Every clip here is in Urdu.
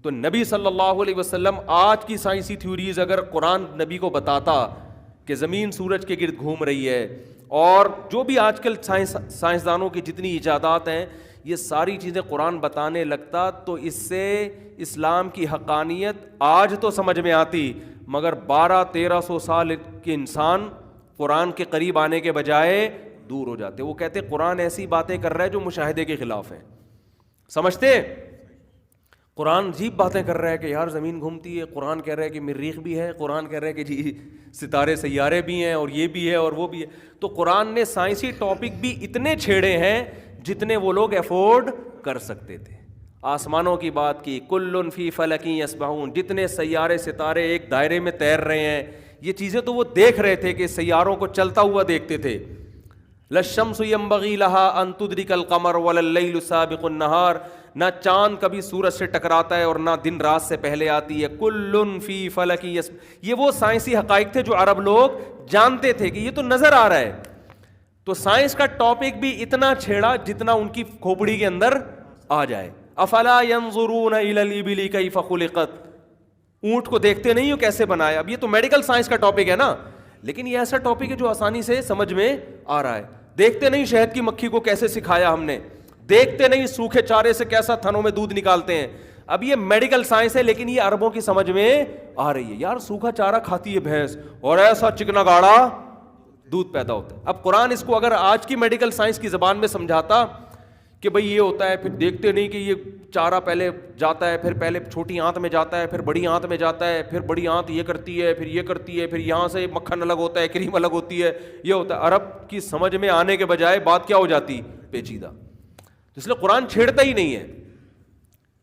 تو نبی صلی اللہ علیہ وسلم آج کی سائنسی تھیوریز اگر قرآن نبی کو بتاتا کہ زمین سورج کے گرد گھوم رہی ہے، اور جو بھی آج کل سائنسدانوں کی جتنی ایجادات ہیں یہ ساری چیزیں قرآن بتانے لگتا، تو اس سے اسلام کی حقانیت آج تو سمجھ میں آتی، مگر 1200-1300 سال کے انسان قرآن کے قریب آنے کے بجائے دور ہو جاتے. وہ کہتے قرآن ایسی باتیں کر رہا ہے جو مشاہدے کے خلاف ہیں. سمجھتے قرآن عجیب باتیں کر رہا ہے کہ یار زمین گھومتی ہے، قرآن کہہ رہا ہے کہ مریخ بھی ہے، قرآن کہہ رہا ہے کہ جی ستارے سیارے بھی ہیں اور یہ بھی ہے اور وہ بھی ہے. تو قرآن نے سائنسی ٹاپک بھی اتنے چھیڑے ہیں جتنے وہ لوگ افورڈ کر سکتے تھے. آسمانوں کی بات کی، کل فی فلک یسبحون، جتنے سیارے ستارے ایک دائرے میں تیر رہے ہیں، یہ چیزیں تو وہ دیکھ رہے تھے کہ سیاروں کو چلتا ہوا دیکھتے تھے. للشمس ينبغي لها ان تدرك القمر ولا الليل سابق النهار، نہ چاند کبھی سورج سے ٹکراتا ہے اور نہ دن رات سے پہلے آتی ہے. کل فی فلک یہ وہ سائنسی حقائق تھے جو عرب لوگ جانتے تھے کہ یہ تو نظر آ رہا ہے. تو سائنس کا ٹاپک بھی اتنا چھیڑا جتنا ان کی کھوپڑی کے اندر آ جائے. افلا ينظرون الى الابل كيف خلقت، اونٹ کو دیکھتے نہیں ہو کیسے بنایا. اب یہ تو میڈیکل سائنس کا ٹاپک ہے نا، لیکن یہ ایسا ٹاپک ہے جو آسانی سے سمجھ میں آ رہا ہے. دیکھتے نہیں شہد کی مکھی کو کیسے سکھایا ہم نے، دیکھتے نہیں سوکھے چارے سے کیسا تھنوں میں دودھ نکالتے ہیں. اب یہ میڈیکل سائنس ہے لیکن یہ عربوں کی سمجھ میں آ رہی ہے. یار سوکھا چارہ کھاتی ہے بھینس اور ایسا چکنا گاڑا دودھ پیدا ہوتا ہے. اب قرآن اس کو اگر آج کی میڈیکل سائنس کی زبان میں سمجھاتا کہ بھئی یہ ہوتا ہے، پھر دیکھتے نہیں کہ یہ چارہ پہلے جاتا ہے، پھر پہلے چھوٹی آنت میں جاتا ہے، پھر بڑی آنت میں جاتا ہے، پھر بڑی آنت یہ کرتی ہے، پھر یہ کرتی ہے، پھر یہاں سے مکھن الگ ہوتا ہے، کریم الگ ہوتی ہے، یہ ہوتا ہے. عرب کی سمجھ میں آنے کے بجائے بات کیا ہو جاتی؟ پیچیدہ. اس لیے قرآن چھیڑتا ہی نہیں ہے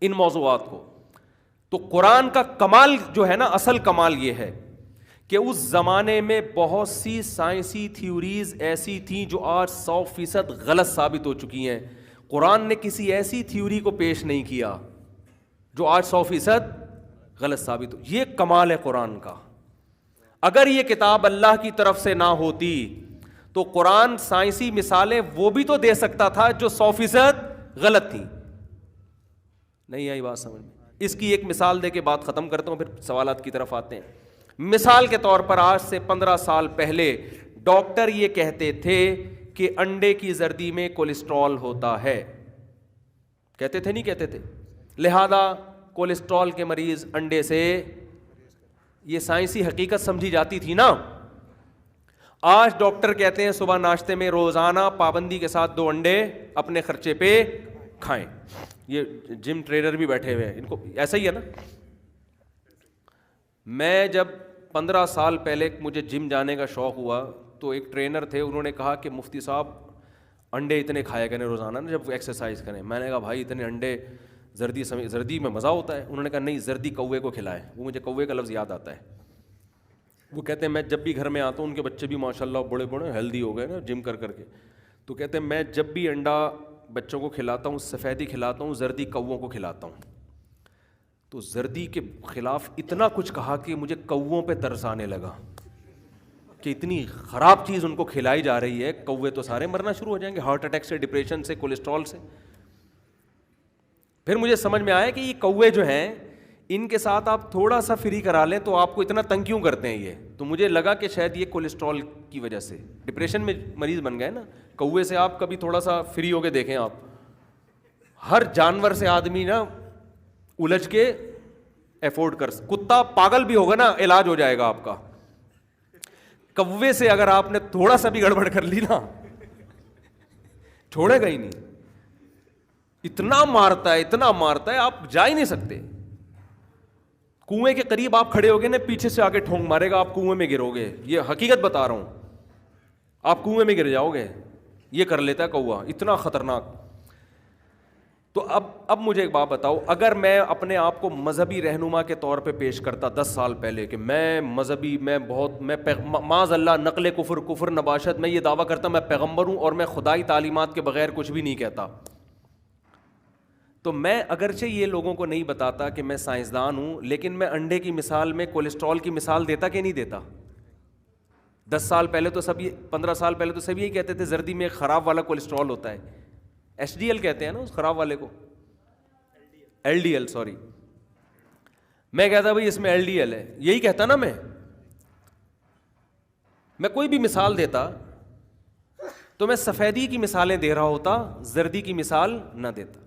ان موضوعات کو. تو قرآن کا کمال جو ہے نا، اصل کمال یہ ہے کہ اس زمانے میں بہت سی سائنسی تھیوریز ایسی تھیں جو آج 100% غلط ثابت ہو چکی ہیں. قرآن نے کسی ایسی تھیوری کو پیش نہیں کیا جو آج 100% غلط ثابت ہو. یہ کمال ہے قرآن کا. اگر یہ کتاب اللہ کی طرف سے نہ ہوتی تو قرآن سائنسی مثالیں وہ بھی تو دے سکتا تھا جو 100% غلط تھیں. نہیں آئی بات سمجھ میں؟ اس کی ایک مثال دے کے بات ختم کرتا ہوں، پھر سوالات کی طرف آتے ہیں. مثال کے طور پر آج سے 15 سال پہلے ڈاکٹر یہ کہتے تھے کہ انڈے کی زردی میں کولیسٹرول ہوتا ہے. کہتے تھے نہیں کہتے تھے؟ لہذا کولیسٹرول کے مریض انڈے سے، یہ سائنسی حقیقت سمجھی جاتی تھی نا. آج ڈاکٹر کہتے ہیں صبح ناشتے میں روزانہ پابندی کے ساتھ 2 انڈے اپنے خرچے پہ کھائیں. یہ جم ٹرینر بھی بیٹھے ہوئے ہیں، ان کو ایسا ہی ہے نا. میں جب 15 سال پہلے مجھے جم جانے کا شوق ہوا تو ایک ٹرینر تھے، انہوں نے کہا کہ مفتی صاحب انڈے اتنے کھایا کریں روزانہ نا جب ایکسرسائز کریں. میں نے کہا بھائی اتنے انڈے زردی میں مزہ ہوتا ہے؟ انہوں نے کہا نہیں، زردی کوے کو کھلائیں. وہ مجھے کوے کا لفظ یاد آتا ہے. وہ کہتے ہیں میں جب بھی گھر میں آتا ہوں، ان کے بچے بھی ماشاء اللہ بڑے بڑے ہیلدی ہو گئے نا جم کر کے، تو کہتے ہیں میں جب بھی انڈا بچوں کو کھلاتا ہوں سفیدی کھلاتا ہوں، زردی کووں کو کھلاتا ہوں. تو زردی کے خلاف اتنا کچھ کہا کہ مجھے کووں پہ ترس آنے لگا کہ اتنی خراب چیز ان کو کھلائی جا رہی ہے. کوے تو سارے مرنا شروع ہو جائیں گے، ہارٹ اٹیک سے، ڈپریشن سے، کولیسٹرول سے. پھر مجھے سمجھ میں آیا کہ یہ کوے جو ہیں ان کے ساتھ آپ تھوڑا سا فری کرا لیں تو آپ کو اتنا تنگ کیوں کرتے ہیں یہ. تو مجھے لگا کہ شاید یہ کولیسٹرول کی وجہ سے ڈپریشن میں مریض بن گئے نا. کوے سے آپ کبھی تھوڑا سا فری ہو کے دیکھیں. آپ ہر جانور سے آدمی نا الجھ کے افورڈ کر، کتا پاگل بھی ہوگا نا علاج ہو جائے گا آپ کا. کوے سے اگر آپ نے تھوڑا سا بھی گڑبڑ کر لی نا چھوڑے گا ہی نہیں. اتنا مارتا ہے آپ جا ہی نہیں سکتے. کنویں کے قریب آپ کھڑے ہوگے نا، پیچھے سے آگے ٹھونک مارے گا، آپ کنویں میں گرو گے. یہ حقیقت بتا رہا ہوں، آپ کنویں میں گر جاؤ گے. یہ کر لیتا ہے کوا، اتنا خطرناک. تو اب مجھے ایک بات بتاؤ، اگر میں اپنے آپ کو مذہبی رہنما کے طور پہ پیش کرتا 10 سال پہلے کہ میں مذہبی، میں معاذ اللہ نقل کفر نباشت، میں یہ دعویٰ کرتا میں پیغمبر ہوں اور میں خدائی تعلیمات کے بغیر کچھ بھی نہیں کہتا، تو میں اگرچہ یہ لوگوں کو نہیں بتاتا کہ میں سائنسدان ہوں، لیکن میں انڈے کی مثال میں کولیسٹرول کی مثال دیتا کہ نہیں دیتا. 10 سال پہلے تو 15 سال پہلے تو سب یہی کہتے تھے زردی میں خراب والا کولیسٹرول ہوتا ہے. ایچ ڈی ایل کہتے ہیں نا اس خراب والے کو، ایل ڈی ایل سوری. میں کہتا بھائی اس میں LDL ہے، یہی کہتا نا میں کوئی بھی مثال دیتا تو میں سفیدی کی مثالیں دے رہا ہوتا، زردی کی مثال نہ دیتا.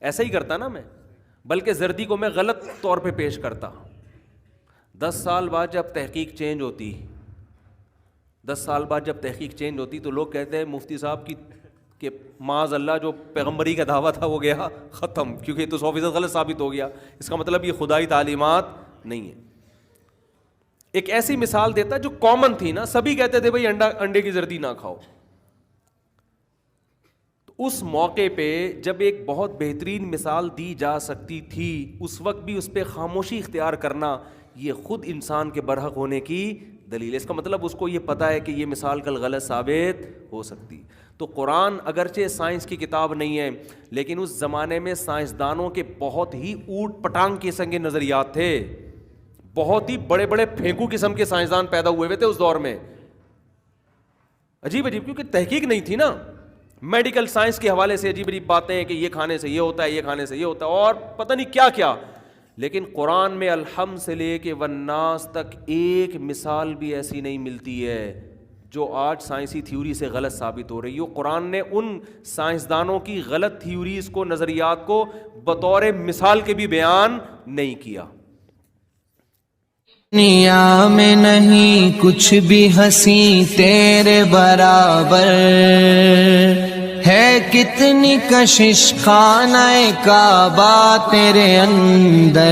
ایسا ہی کرتا نا میں، بلکہ زردی کو میں غلط طور پہ پیش کرتا. 10 سال بعد جب تحقیق چینج ہوتی، 10 سال بعد جب تحقیق چینج ہوتی تو لوگ کہتے ہیں مفتی صاحب کی کہ معاذ اللہ جو پیغمبری کا دعویٰ تھا وہ گیا ختم، کیونکہ یہ تو 100% غلط ثابت ہو گیا. اس کا مطلب یہ خدائی تعلیمات نہیں ہے. ایک ایسی مثال دیتا جو کامن تھی نا، سبھی کہتے تھے بھائی انڈے کی زردی نہ کھاؤ. تو اس موقع پہ جب ایک بہت بہترین مثال دی جا سکتی تھی، اس وقت بھی اس پہ خاموشی اختیار کرنا یہ خود انسان کے برحق ہونے کی دلیل ہے. اس کا مطلب اس کو یہ پتا ہے کہ یہ مثال کل غلط ثابت ہو سکتی. تو قرآن اگرچہ سائنس کی کتاب نہیں ہے، لیکن اس زمانے میں سائنسدانوں کے بہت ہی اوٹ پٹانگ قسم کے نظریات تھے. بہت ہی بڑے بڑے پھینکو قسم کے سائنسدان پیدا ہوئے تھے اس دور میں. عجیب کیونکہ تحقیق نہیں تھی نا. میڈیکل سائنس کے حوالے سے عجیب باتیں ہیں کہ یہ کھانے سے یہ ہوتا ہے، یہ کھانے سے یہ ہوتا ہے، اور پتہ نہیں کیا کیا. لیکن قرآن میں الحمد سے لے کے والناس تک ایک مثال بھی ایسی نہیں ملتی ہے جو آج سائنسی تھیوری سے غلط ثابت ہو رہی ہو. قرآن نے ان سائنسدانوں کی غلط تھیوریز کو، نظریات کو بطور مثال کے بھی بیان نہیں کیا. دنیا میں نہیں کچھ بھی ہنسی تیرے برابر، ہے کتنی کشش خانہ کعبہ تیرے اندر.